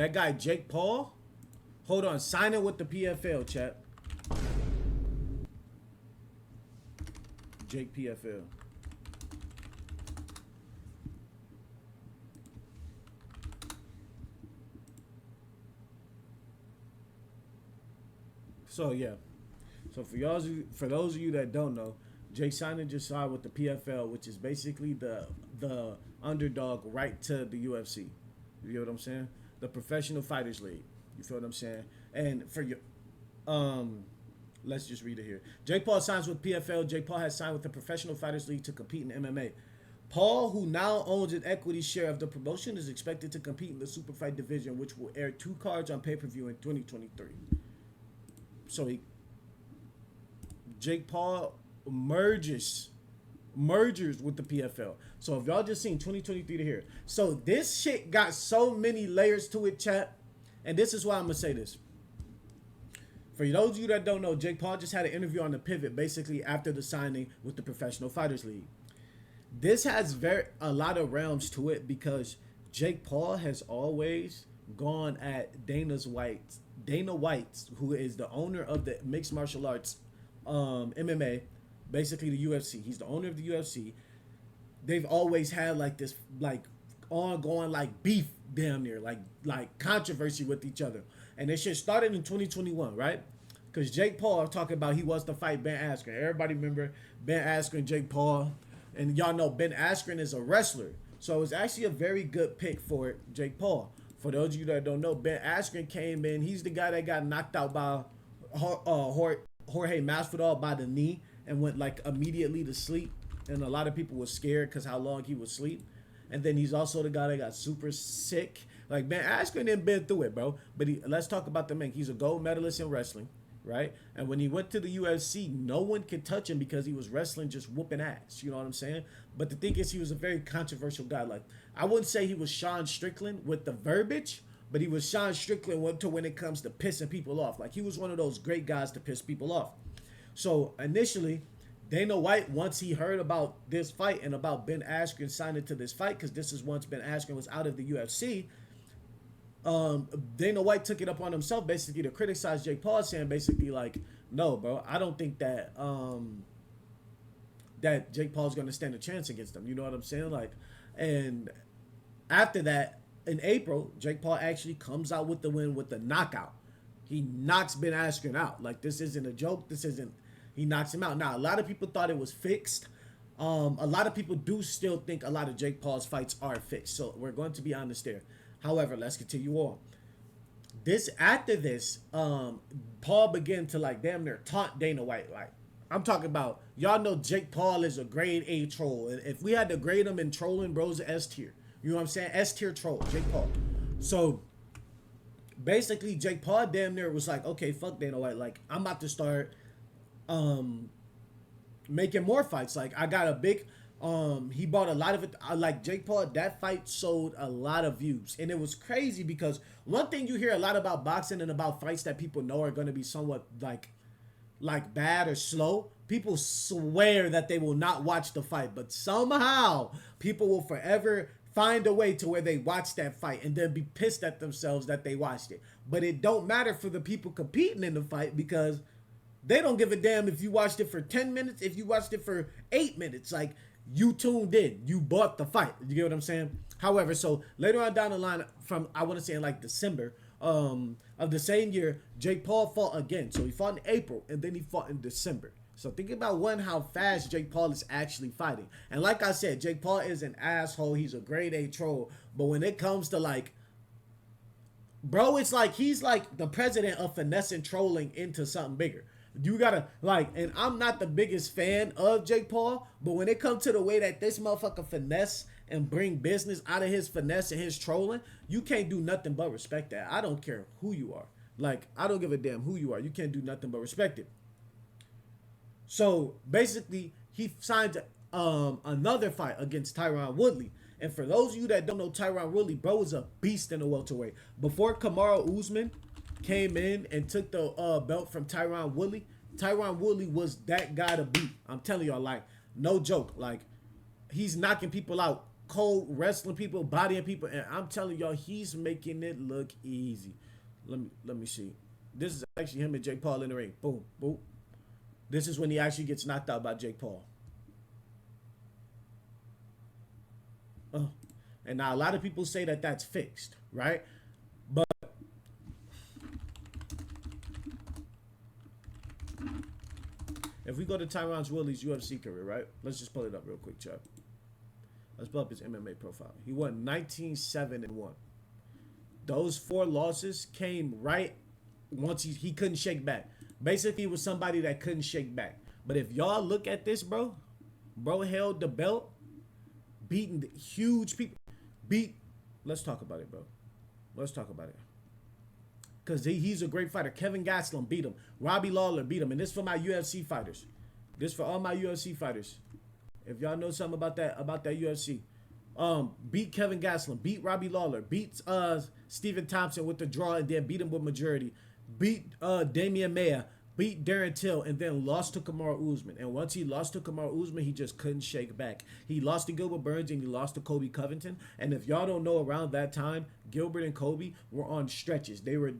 That guy Jake Paul. Hold on, signing with the PFL, chat. Jake PFL. So yeah. So for those of you that don't know, Jake signing just signed with the PFL, which is basically the underdog right to the UFC. You get what I'm saying? The Professional Fighters League. You feel what I'm saying? And for your let's just read it here. Jake Paul signs with PFL. Jake Paul has signed with the Professional Fighters League to compete in MMA. Paul, who now owns an equity share of the promotion, is expected to compete in the super fight division, which will air 2 cards on pay-per-view in 2023. So Jake Paul mergers with the PFL. So if y'all just seen 2023 to here. So this shit got so many layers to it, chat. And this is why I'm going to say this. For those of you that don't know, Jake Paul just had an interview on The Pivot basically after the signing with the Professional Fighters League. This has a lot of realms to it because Jake Paul has always gone at Dana White, who is the owner of the mixed martial arts MMA, basically the UFC. He's the owner of the UFC. They've always had like this ongoing beef damn near like controversy with each other. And this shit started in 2021, right? Because Jake Paul talking about he wants to fight Ben Askren. Everybody remember Ben Askren, Jake Paul. And y'all know Ben Askren is a wrestler. So it's actually a very good pick for Jake Paul. For those of you that don't know, Ben Askren came in. He's the guy that got knocked out by Jorge Masvidal by the knee and went immediately to sleep. And a lot of people were scared because how long he would sleep. And then he's also the guy that got super sick. Like, Ben Askren didn't been through it, bro. But let's talk about the man. He's a gold medalist in wrestling, right? And when he went to the UFC, no one could touch him because he was wrestling just whooping ass. You know what I'm saying? But the thing is, he was a very controversial guy. Like, I wouldn't say he was Sean Strickland with the verbiage, but he was Sean Strickland when it comes to pissing people off. Like, he was one of those great guys to piss people off. So, initially, Dana White, once he heard about this fight and about Ben Askren signing to this fight, because this is once Ben Askren was out of the UFC, Dana White took it up on himself basically to criticize Jake Paul, saying basically like, no, bro, I don't think that that Jake Paul's going to stand a chance against him. You know what I'm saying? Like, and after that, in April, Jake Paul actually comes out with the win with the knockout. He knocks Ben Askren out. Like, this isn't a joke. He knocks him out. Now, a lot of people thought it was fixed. A lot of people do still think a lot of Jake Paul's fights are fixed. So we're going to be honest there. However, let's continue on. After this, Paul began to damn near taunt Dana White. Like, I'm talking about, y'all know Jake Paul is a grade A troll. And if we had to grade him in trolling, bro's S tier. You know what I'm saying? S tier troll, Jake Paul. So basically, Jake Paul damn near was like, okay, fuck Dana White. Like, I'm about to start making more fights. Like, I got a big he bought a lot of it. Like, Jake Paul, that fight sold a lot of views, and it was crazy because one thing you hear a lot about boxing and about fights that people know are going to be somewhat like bad or slow, people swear that they will not watch the fight, but somehow people will forever find a way to where they watch that fight and then be pissed at themselves that they watched it. But it don't matter for the people competing in the fight because they don't give a damn if you watched it for 10 minutes, if you watched it for 8 minutes. Like, you tuned in, you bought the fight. You get what I'm saying? However, so later on down the line, from I want to say in December of the same year, Jake Paul fought again. So he fought in April and then he fought in December. So think about how fast Jake Paul is actually fighting. And like I said, Jake Paul is an asshole. He's a grade A troll. But when it comes to bro, it's like he's like the president of finessing trolling into something bigger. You gotta and I'm not the biggest fan of Jake Paul, but when it comes to the way that this motherfucker finesse and bring business out of his finesse and his trolling, you can't do nothing but respect that. I don't care who you are. Like, I don't give a damn who you are. You can't do nothing but respect it. So basically, he signed another fight against Tyron Woodley. And for those of you that don't know Tyron Woodley, bro is a beast in the welterweight. Before Kamaru Usman came in and took the belt from Tyron Woodley was that guy to beat. I'm telling y'all, no joke. Like, he's knocking people out cold wrestling people, bodying people, and I'm telling y'all, he's making it look easy. Let me see. This is actually him and Jake Paul in the ring. Boom, boom. This is when he actually gets knocked out by Jake Paul. And now a lot of people say that that's fixed, right? But if we go to Tyron Woodley's UFC career, right? Let's just pull it up real quick, Chuck. Let's pull up his MMA profile. He won 19-7-1. Those 4 losses came right once he couldn't shake back. Basically, it was somebody that couldn't shake back. But if y'all look at this, bro held the belt, beating huge people. Let's talk about it, bro. Let's talk about it. Because he's a great fighter. Kevin Gastelum beat him. Robbie Lawler beat him. And this for my UFC fighters. This for all my UFC fighters. If y'all know something about that UFC. Beat Kevin Gastelum. Beat Robbie Lawler. Beat Stephen Thompson with the draw and then beat him with majority. Beat Damian Maia. Beat Darren Till and then lost to Kamaru Usman. And once he lost to Kamaru Usman, he just couldn't shake back. He lost to Gilbert Burns and he lost to Kobe Covington. And if y'all don't know, around that time, Gilbert and Kobe were on stretches. They were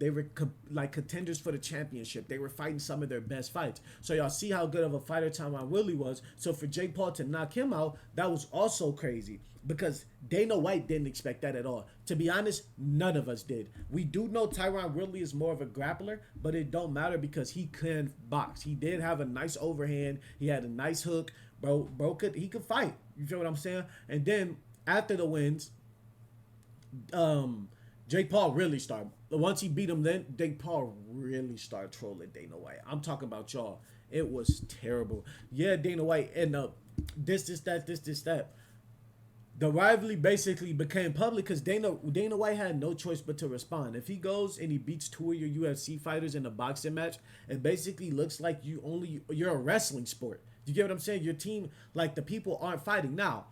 like contenders for the championship. They were fighting some of their best fights. So y'all see how good of a fighter Tyron Woodley was. So for Jake Paul to knock him out, that was also crazy. Because Dana White didn't expect that at all. To be honest, none of us did. We do know Tyron Woodley is more of a grappler, but it don't matter because he can box. He did have a nice overhand. He had a nice hook. Bro he could fight. You feel what I'm saying? And then after the wins, Jake Paul really started. Once he beat him, then Jake Paul really started trolling Dana White. I'm talking about y'all. It was terrible. Yeah, Dana White ended up this, that. The rivalry basically became public because Dana White had no choice but to respond. If he goes and he beats 2 of your UFC fighters in a boxing match, it basically looks like you're a wrestling sport. You get what I'm saying? Your team, like the people aren't fighting. Now,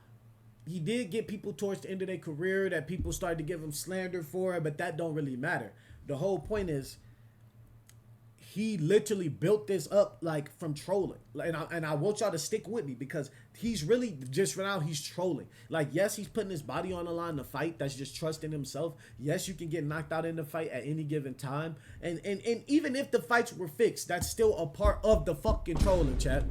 he did get people towards the end of their career that people started to give him slander for, but that don't really matter. The whole point is he literally built this up like from trolling. And I want y'all to stick with me because he's really just right now he's trolling. Like, yes, he's putting his body on the line to fight. That's just trusting himself. Yes, you can get knocked out in the fight at any given time. And even if the fights were fixed, that's still a part of the fucking trolling, chat.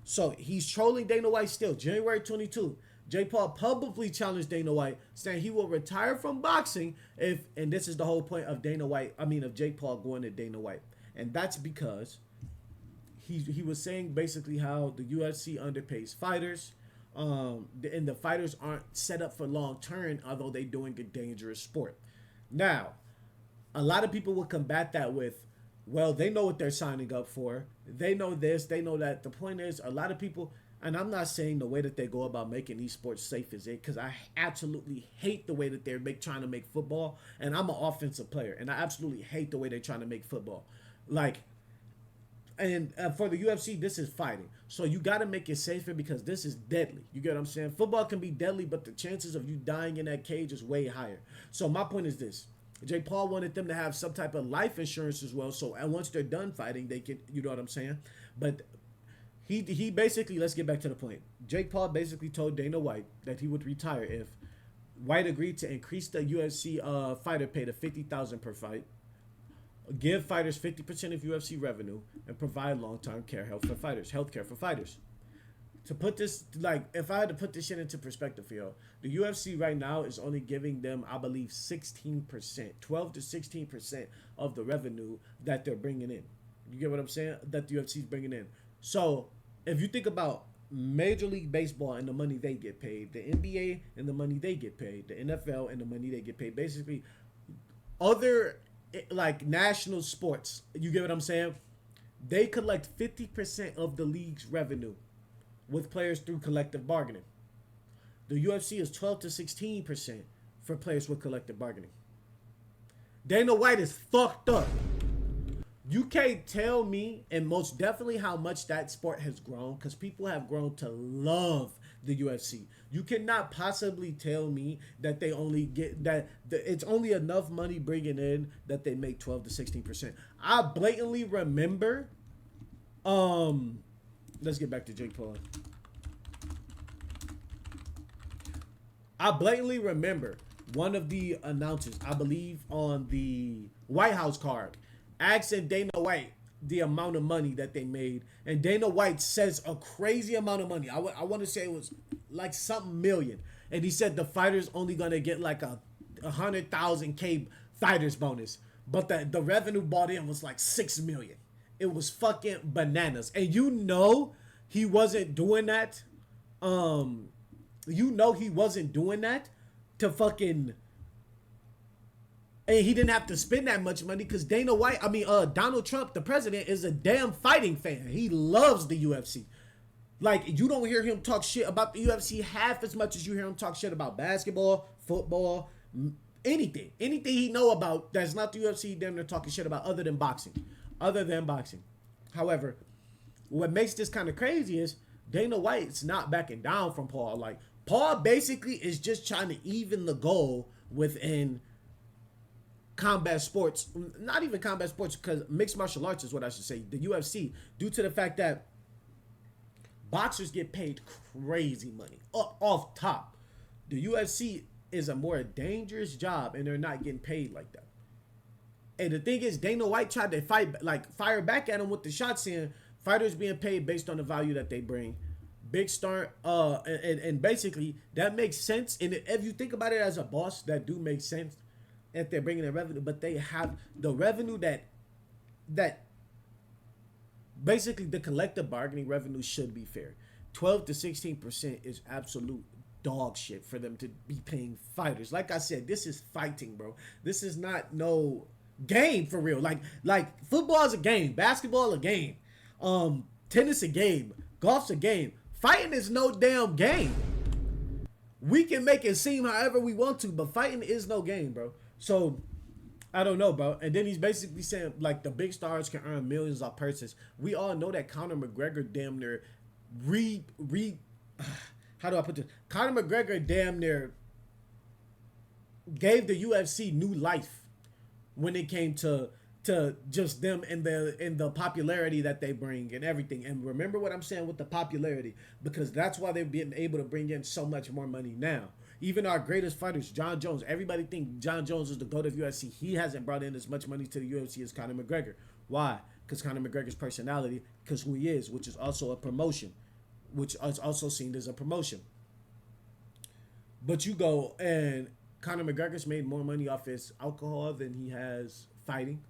So he's trolling Dana White still. January 22. Jake Paul publicly challenged Dana White, saying he will retire from boxing and this is the whole point of of Jake Paul going to Dana White. And that's because he was saying basically how the UFC underpays fighters, and the fighters aren't set up for long term, although they're doing a dangerous sport. Now, a lot of people will combat that with, well, they know what they're signing up for. They know this, they know that. The point is, a lot of people, and I'm not saying the way that they go about making these sports safe is it, because I absolutely hate the way that they're trying to make football. And I'm an offensive player, and I absolutely hate the way they're trying to make football. Like, and for the UFC, this is fighting. So you got to make it safer because this is deadly. You get what I'm saying? Football can be deadly, but the chances of you dying in that cage is way higher. So my point is this. Jake Paul wanted them to have some type of life insurance as well. So and once they're done fighting, they can, you know what I'm saying? But he basically, let's get back to the point. Jake Paul basically told Dana White that he would retire if White agreed to increase the UFC fighter pay to $50,000 per fight, give fighters 50% of UFC revenue, and provide long-term healthcare for fighters. To put this, like, if I had to put this shit into perspective for y'all, the UFC right now is only giving them, I believe, 16%, 12 to 16% of the revenue that they're bringing in. You get what I'm saying? That the UFC is bringing in. So, if you think about Major League Baseball and the money they get paid, the NBA and the money they get paid, the NFL and the money they get paid, basically, other like national sports, you get what I'm saying? They collect 50% of the league's revenue with players through collective bargaining. The UFC is 12 to 16% for players with collective bargaining. Dana White is fucked up. You can't tell me, and most definitely how much that sport has grown, because people have grown to love the UFC. You cannot possibly tell me that they only get it's only enough money bringing in that they make 12 to 16%. I blatantly remember. Let's get back to Jake Paul. I blatantly remember one of the announcers, I believe on the White House card, asking Dana White the amount of money that they made, and Dana White says a crazy amount of money. I want to say it was like something million, and he said the fighters only gonna get like a 100,000 K fighters bonus, but the revenue bought in was like 6 million. It was fucking bananas, and you know he wasn't doing that. He wasn't doing that to fucking, and he didn't have to spend that much money because Donald Trump, the president, is a damn fighting fan. He loves the UFC. Like, you don't hear him talk shit about the UFC half as much as you hear him talk shit about basketball, football, anything. Anything he know about that's not the UFC, he damn near talking shit about other than boxing. However, what makes this kind of crazy is Dana White's not backing down from Paul. Like, Paul basically is just trying to even the goal within combat sports. Not even combat sports, because mixed martial arts is what I should say. The UFC, due to the fact that boxers get paid crazy money off top. The UFC is a more dangerous job, and they're not getting paid like that. And the thing is, Dana White tried to fire back at him with the shots saying fighters being paid based on the value that they bring. Big star, and basically that makes sense. And if you think about it as a boss, that do make sense if they're bringing in revenue, but they have the revenue that basically the collective bargaining revenue should be fair. 12 to 16% is absolute dog shit for them to be paying fighters. Like I said, this is fighting, bro. This is not no game for real. Like football is a game, basketball a game, tennis a game, golf's a game. Fighting is no damn game. We can make it seem however we want to, but fighting is no game, bro. So I don't know, bro. And then he's basically saying like the big stars can earn millions off purses. We all know that Conor McGregor damn near how do I put this? Conor McGregor damn near gave the UFC new life when it came to just them and the popularity that they bring and everything. And remember what I'm saying with the popularity, because that's why they've been able to bring in so much more money now. Even our greatest fighters, John Jones, everybody think John Jones is the GOAT of UFC. He hasn't brought in as much money to the UFC as Conor McGregor. Why? Because Conor McGregor's personality, because who he is, which is also a promotion, which is also seen as a promotion. But you go and Conor McGregor's made more money off his alcohol than he has fighting.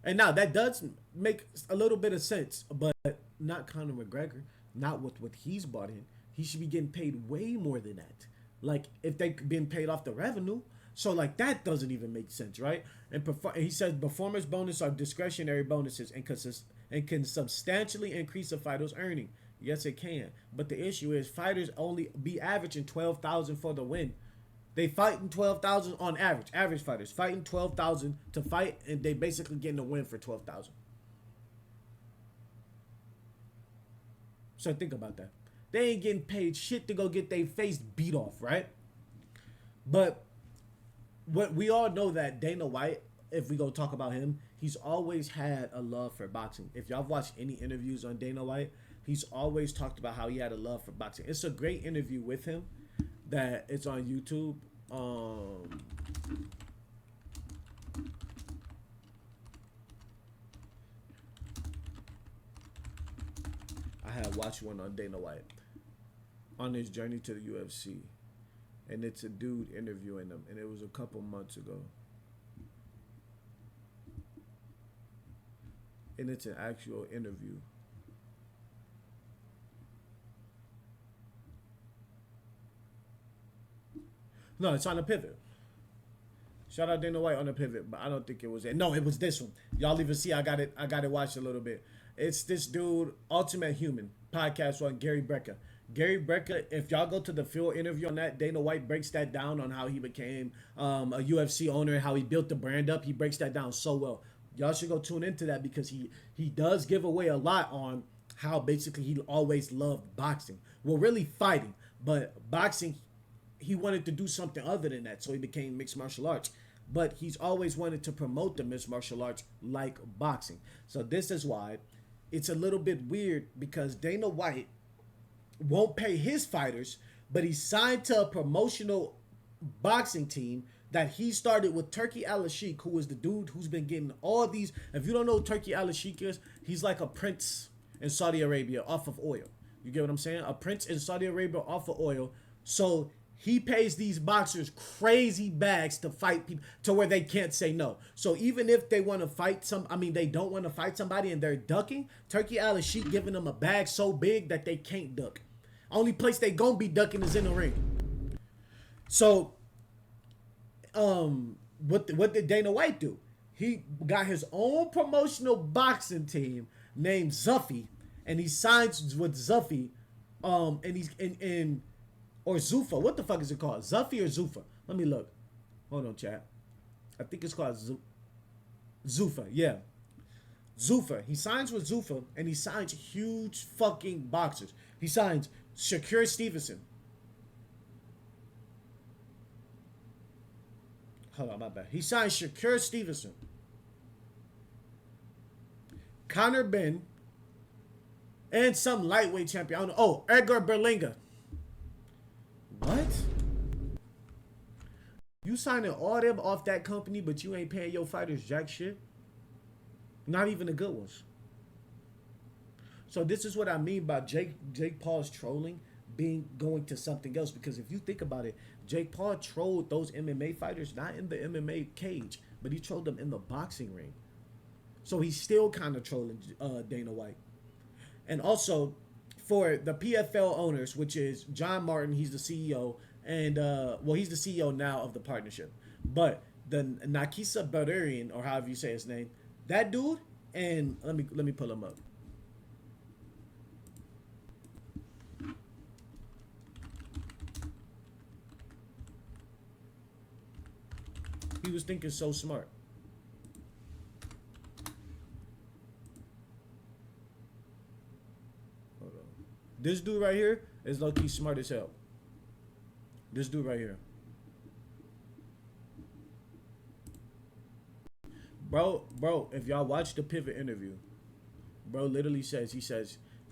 And now that does make a little bit of sense, but not Conor McGregor, not with what he's bought in. He should be getting paid way more than that. Like if they been paid off the revenue. So like that doesn't even make sense, right? And he says performance bonus are discretionary bonuses and can substantially increase a fighter's earning. Yes, it can. But the issue is fighters only be averaging 12,000 for the win. They fighting 12,000 on average. Average fighters fighting 12,000 to fight, and they basically getting a win for 12,000. So think about that. They ain't getting paid shit to go get their face beat off, right? But what we all know that Dana White, if we go talk about him, he's always had a love for boxing. If y'all watched any interviews on Dana White, he's always talked about how he had a love for boxing. It's a great interview with him that it's on YouTube. I had watched one on Dana White on his journey to the UFC, and it's a dude interviewing him, and it was a couple months ago, and it's an actual interview. No, it's on the pivot. Shout out Dana White on the pivot, but I don't think it was it. No, it was this one. Y'all even see I got it watched a little bit. It's this dude, Ultimate Human, podcast on Gary Brecka. Gary Brecka, if y'all go to the field interview on that, Dana White breaks that down on how he became a UFC owner, how he built the brand up. He breaks that down so well. Y'all should go tune into that because he does give away a lot on how basically he always loved boxing. Well, really fighting, but boxing, he wanted to do something other than that, so he became mixed martial arts. But he's always wanted to promote the mixed martial arts like boxing. So this is why it's a little bit weird, because Dana White won't pay his fighters, but he signed to a promotional boxing team that he started with Turkey Al-Sheikh, who is the dude who's been getting all these. If you don't know who Turkey Al-Sheikh is, he's like a prince in Saudi Arabia off of oil. You get what I'm saying? A prince in Saudi Arabia off of oil. So he pays these boxers crazy bags to fight people to where they can't say no. So even if they want to fight they don't want to fight somebody and they're ducking, Turkey Al-Sheikh giving them a bag so big that they can't duck. Only place they gonna be ducking is in the ring. So, what did Dana White do? He got his own promotional boxing team named Zuffy, and he signs with Zuffy, and he's in or Zuffa. What the fuck is it called? Zuffy or Zuffa? Let me look. Hold on, chat. I think it's called Zuffa. Yeah, Zuffa. He signs with Zuffa, and he signs huge fucking boxers. He signs Shakur Stevenson. Hold on, my bad. He signed Shakur Stevenson, Conor Benn, and some lightweight champion. I don't know. Oh, Edgar Berlanga. What? You signing all them off that company, but you ain't paying your fighters jack shit? Not even the good ones. So this is what I mean by Jake Paul's trolling going to something else. Because if you think about it, Jake Paul trolled those MMA fighters not in the MMA cage, but he trolled them in the boxing ring. So he's still kind of trolling Dana White. And also, for the PFL owners, which is John Martin, he's the CEO, and he's the CEO now of the partnership. But the Nakisa Badurian, or however you say his name, that dude, and let me pull him up. He was thinking so smart. Hold on. This dude right here is low-key smart as hell. This dude right here. Bro, if y'all watch the Pivot interview, bro literally says,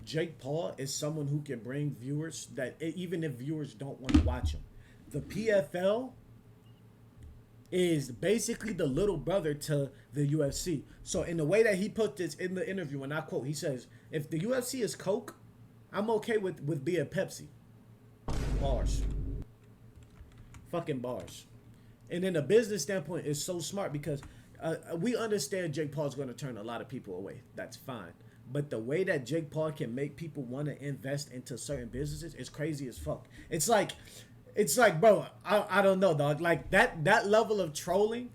Jake Paul is someone who can bring viewers that even if viewers don't want to watch him. The PFL is basically the little brother to the UFC. So in the way that he put this in the interview, and I quote, he says, if the UFC is Coke, I'm okay with being Pepsi. Bars. Fucking bars. And in a business standpoint, it's so smart because we understand Jake Paul's going to turn a lot of people away. That's fine. But the way that Jake Paul can make people want to invest into certain businesses is crazy as fuck. It's like, bro, I don't know, dog. Like that level of trolling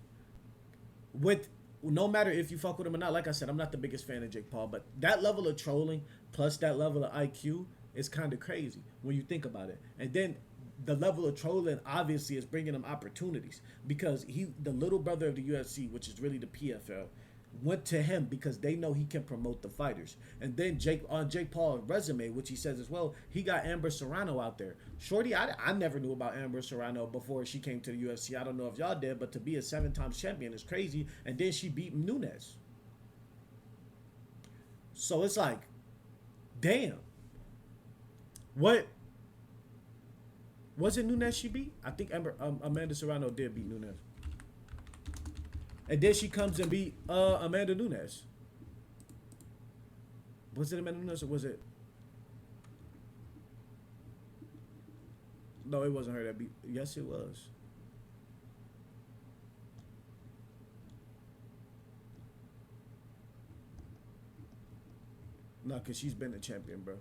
with no matter if you fuck with him or not. Like I said, I'm not the biggest fan of Jake Paul, but that level of trolling plus that level of IQ is kind of crazy when you think about it. And then the level of trolling obviously is bringing him opportunities because the little brother of the UFC, which is really the PFL, went to him because they know he can promote the fighters. And then on Jake Paul's resume, which he says as well, he got Amber Serrano out there. Shorty, I never knew about Amber Serrano before she came to the UFC. I don't know if y'all did, but to be a 7-time champion is crazy. And then she beat Nunes. So it's like, damn. What? Was it Nunes she beat? I think Amanda Serrano did beat Nunes. And then she comes and beat Amanda Nunes. Was it Amanda Nunes or was it? No, it wasn't her that beat. Yes, it was. No, because she's been a champion, bro.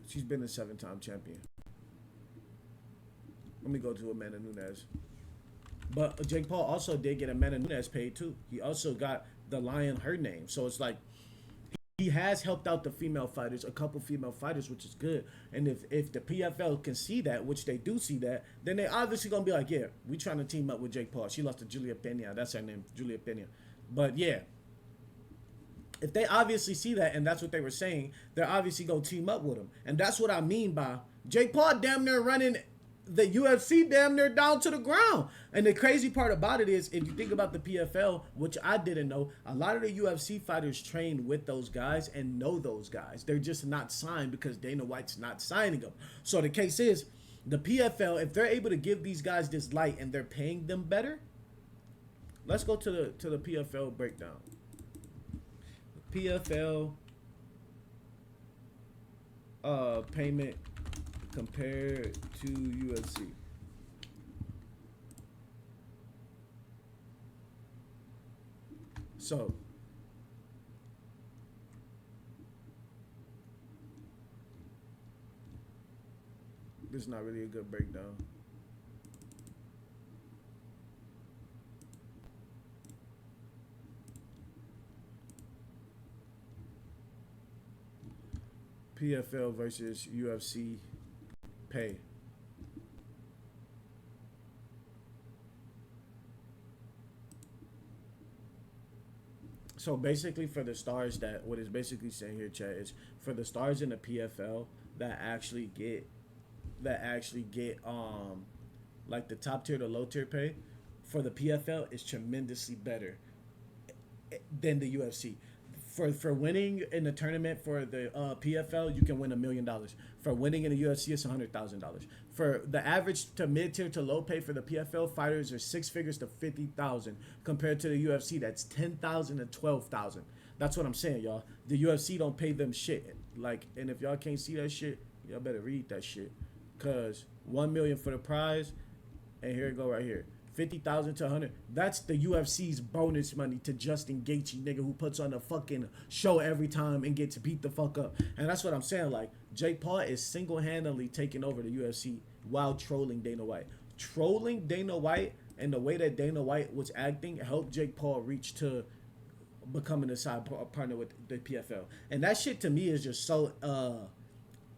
She's been a 7-time champion. Let me go to Amanda Nunes. But Jake Paul also did get Amanda Nunes paid too. He also got the lion her name. So it's like he has helped out the female fighters, a couple female fighters, which is good. And if the PFL can see that, which they do see that, then they obviously gonna be like, yeah, we trying to team up with Jake Paul. She lost to Julia Pena. That's her name, Julia Pena. But yeah, if they obviously see that and that's what they were saying, they're obviously gonna team up with him. And that's what I mean by Jake Paul damn near running the UFC damn near down to the ground. And the crazy part about it is, if you think about the PFL, which I didn't know, a lot of the UFC fighters train with those guys and know those guys. They're just not signed because Dana White's not signing them. So the case is, the PFL, if they're able to give these guys this light and they're paying them better, let's go to the PFL breakdown. PFL payment compared to UFC. So this is not really a good breakdown. PFL versus UFC pay. So basically, for the stars, that what it's basically saying here, chat, is for the stars in the PFL that actually get like the top tier to low tier pay for the PFL is tremendously better than the UFC. For winning in the tournament for the PFL, you can win $1 million. For winning in the UFC, it's $100,000. For the average to mid tier to low pay for the PFL, fighters are 6 figures to 50,000. Compared to the UFC, that's 10,000 to 12,000. That's what I'm saying, y'all. The UFC don't pay them shit. Like, and if y'all can't see that shit, y'all better read that shit. Cause $1 million for the prize, and here it go right here. 50,000 to 100. That's the UFC's bonus money to Justin Gaethje, nigga, who puts on a fucking show every time and gets beat the fuck up. And that's what I'm saying. Like, Jake Paul is single-handedly taking over the UFC while trolling Dana White. Trolling Dana White and the way that Dana White was acting helped Jake Paul reach to becoming a side partner with the PFL. And that shit to me is just so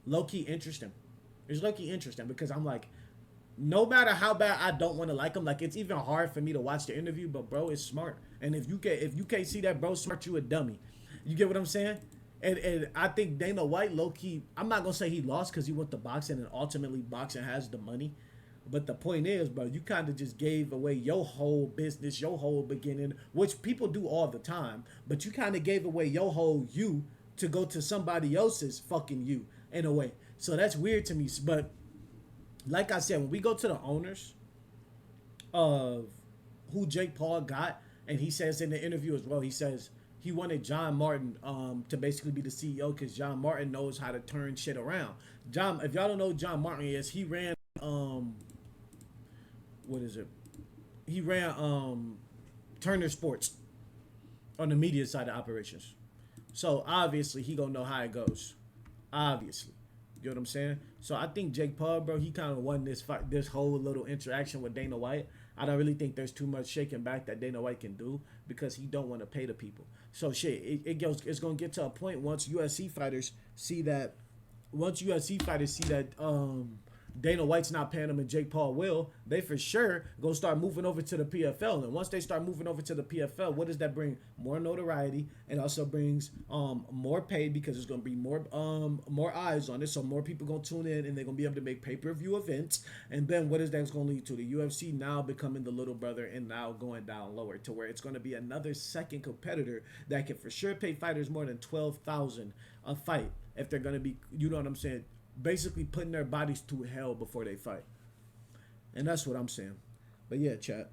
low-key interesting. It's low-key interesting because I'm like, no matter how bad I don't want to like him, like, it's even hard for me to watch the interview, but bro is smart. And if you can't see that bro smart, you a dummy. You get what I'm saying? And I think Dana White, low-key, I'm not going to say he lost because he went to boxing, and ultimately boxing has the money. But the point is, bro, you kind of just gave away your whole business, your whole beginning, which people do all the time. But you kind of gave away your whole you to go to somebody else's fucking you, in a way. So that's weird to me. But like I said, when we go to the owners of who Jake Paul got, and he says in the interview as well, he says he wanted John Martin to basically be the CEO because John Martin knows how to turn shit around. John, if y'all don't know who John Martin is, he ran what is it? He ran Turner Sports on the media side of operations. So obviously he gonna know how it goes. Obviously. You know what I'm saying? So I think Jake Paul, bro, he kind of won this fight, this whole little interaction with Dana White. I don't really think there's too much shaking back that Dana White can do because he don't want to pay the people. So shit, it's gonna get to a point once UFC fighters see that Dana White's not paying them and Jake Paul will, they for sure go start moving over to the PFL. And once they start moving over to the PFL, what does that bring? More notoriety, and also brings more pay because there's gonna be more eyes on it. So more people gonna tune in and they're gonna be able to make pay-per-view events. And then what is that gonna lead to? The UFC now becoming the little brother and now going down lower to where it's gonna be another second competitor that can for sure pay fighters more than $12,000 a fight if they're gonna be, you know what I'm saying, basically putting their bodies to hell before they fight. And that's what I'm saying. But yeah, chat,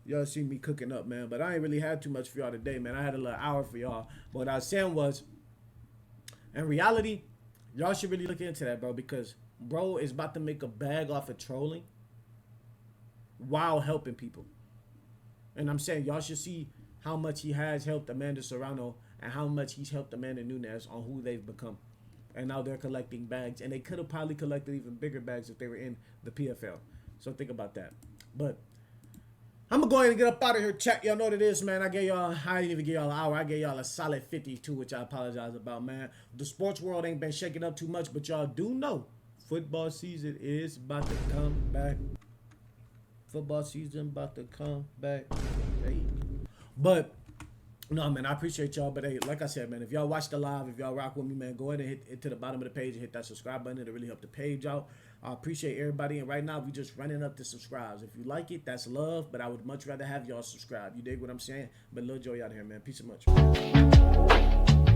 y'all see me cooking up, man. But I ain't really had too much for y'all today, man. I had a little hour for y'all. But what I was saying was, in reality, y'all should really look into that, bro, because bro is about to make a bag off of trolling while helping people. And I'm saying y'all should see how much he has helped Amanda Serrano and how much he's helped Amanda Nunes on who they've become. And now they're collecting bags. And they could have probably collected even bigger bags if they were in the PFL. So think about that. But I'm going to go ahead and get up out of here, chat. Y'all know what it is, man. I didn't even give y'all an hour. I gave y'all a solid 52, which I apologize about, man. The sports world ain't been shaking up too much, but y'all do know football season is about to come back. Football season about to come back. Hey. But No, man, I appreciate y'all. But hey, like I said, man, if y'all watch the live, if y'all rock with me, man, go ahead and hit to the bottom of the page and hit that subscribe button. It'll really help the page out. I appreciate everybody. And right now, we just running up the subscribes. If you like it, that's love. But I would much rather have y'all subscribe. You dig what I'm saying? But Lil Joey out here, man. Peace and much.